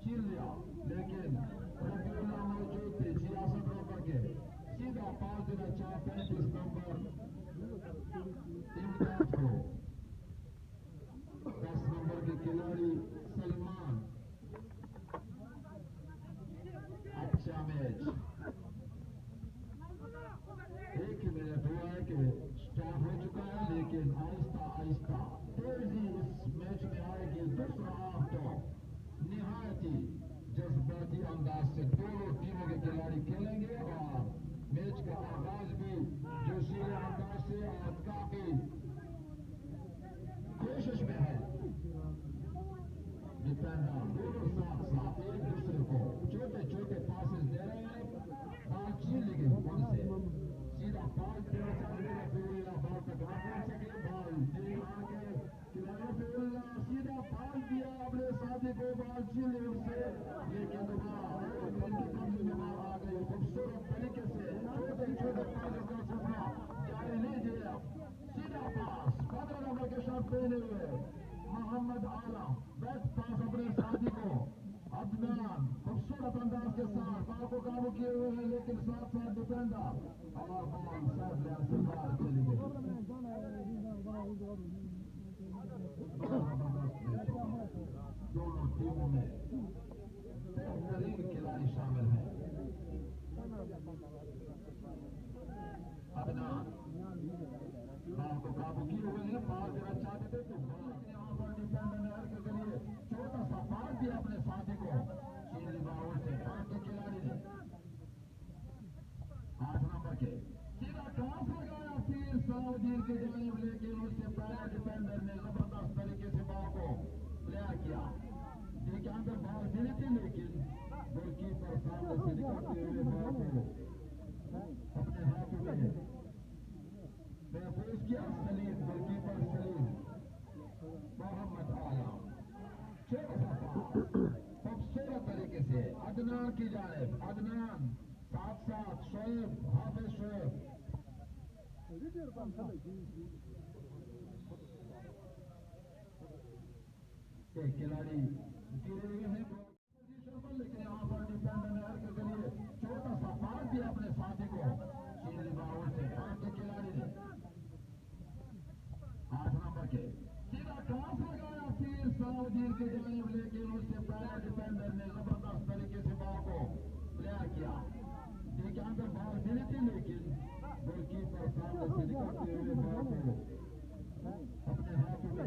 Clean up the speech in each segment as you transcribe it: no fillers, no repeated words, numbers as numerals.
छीन लिया, लेकिन रफीउल्लाह मौजूद थे 66 नंबर के, सीधा पास देना चाह 35 नंबर इम्तियाज को। 10 नंबर के खिलाड़ी सलमान। अच्छा मैच, 1 मिनट हुआ है कि स्टार्ट हो चुका है, लेकिन आहिस्ता आहिस्ता तेजी इस मैच में आएगी। दूसरा हाफ तो निहायत ही जज्बाती अंदाज से दोनों टीमों के खिलाड़ी खेलेंगे और मैच का आगाज भी जोशीले अंदाज से और काफी कोशिश में है। डिफेंडर दोनों साथ साथ एक दूसरे को छोटे छोटे पासेस दे रहे हैं। बॉल छीन ली गई बॉल से, सीधा पास देना चाहते रफीउल्लाह, बॉल तक ना पहुंच सके। बॉल दे आगे खिलाड़ी रफीउल्लाह, सीधा पास दिया अपने साथी को, बॉल छीन ली उससे, लेकिन उनके कब्जे में बॉल आ गई। खूबसूरत तरीके से छोटे छोटे पासेस का सिलसिला जारी लीजिए। सीधा पास 15 नंबर के शॉट पहने हुए मोहम्मद आलम, बैक पास अपने साथी को। अदनान खूबसूरत अंदाज के साथ बॉल को काबू किए हुए हैं, लेकिन साथ साथ डिफेंडर और बॉल साइड लाइन से बाहर चली गई। दोनों टीमों में बेहतरीन खिलाड़ी शामिल हैं। अदनान बॉल को काबू किए हुए हैं, बॉल देना चाहते थे तो यहाँ पर डिफेंडर ने के जरिए छोटा सा पास दिया अपने साथी को। शीली बाउल से पांच के खिलाड़ी ने 8 नंबर के सीधा क्रॉस लगाया फिर सलाउद्दीन की जानिब, लेकिन उससे पहले डिफेंडर ने जबरदस्त तरीके से बॉल को क्लियर किया। डी के अंदर बॉल मिली थी, लेकिन गोलकीपर सामने से निकलते हुए बॉल को अपने हाथों में महफूज किया। सलीम गोलकीपर सलीम मोहम्मद आलम खूबसूरत तरीके से अदनान की जानिब, अदनान साथ साथ शोएब, हाफिज शोएब के खिलाड़ी गिरे हुए हैं पोजीशन पर, लेकिन यहाँ पर डिफेंडर ने के जरिए छोटा सा पास दिया अपने साथी को। शीली बाउल से पांच के खिलाड़ी ने 8 नंबर के सीधा क्रॉस लगाया फिर सलाउद्दीन की जानिब, लेकिन उससे पहले डिफेंडर ने जबरदस्त तरीके से बॉल को क्लियर किया। डी के अंदर बॉल मिली थी, लेकिन गोलकीपर सामने से निकलते हुए बॉल को अपने हाथों में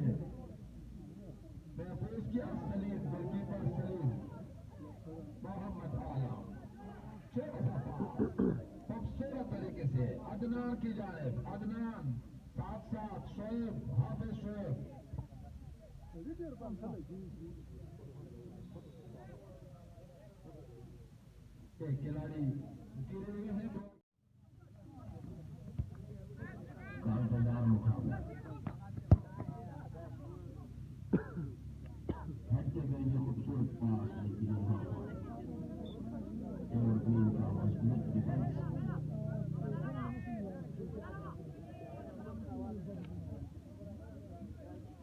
महफूज किया। सलीम गोलकीपर सलीम मोहम्मद आलम खूबसूरत तरीके से अदनान की जानिब, अदनान साथ साथ शोएब, हाफिज शोएब के खिलाड़ी गिरे हुए हैं। दांतदार मुकाबला हटके गई खूबसूरत पास, लेकिन यहाँ पर एवरग्रीन का मजबूत डिफेंस।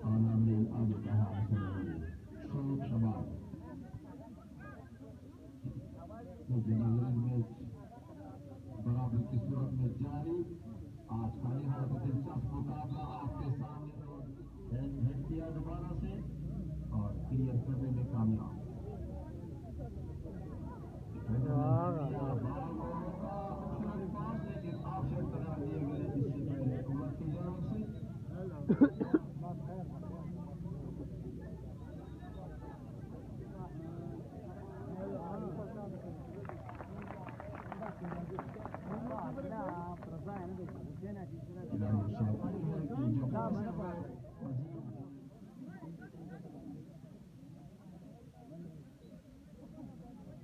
आलमीन आगे कहा शोएब शबाब मैच बराबर की सूरत में जारी। आज का यह दिलचस्प मुकाबला आपके सामने हिट किया दोबारा से और क्लियर करने में कामयाब। पास लेकिन ऑफसाइड करार दिए गए इससे पहले उमर की जानिब से।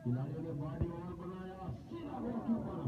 खिलाड़ियों ने बॉडी ओवर बनाया, सीधा गोल कीपर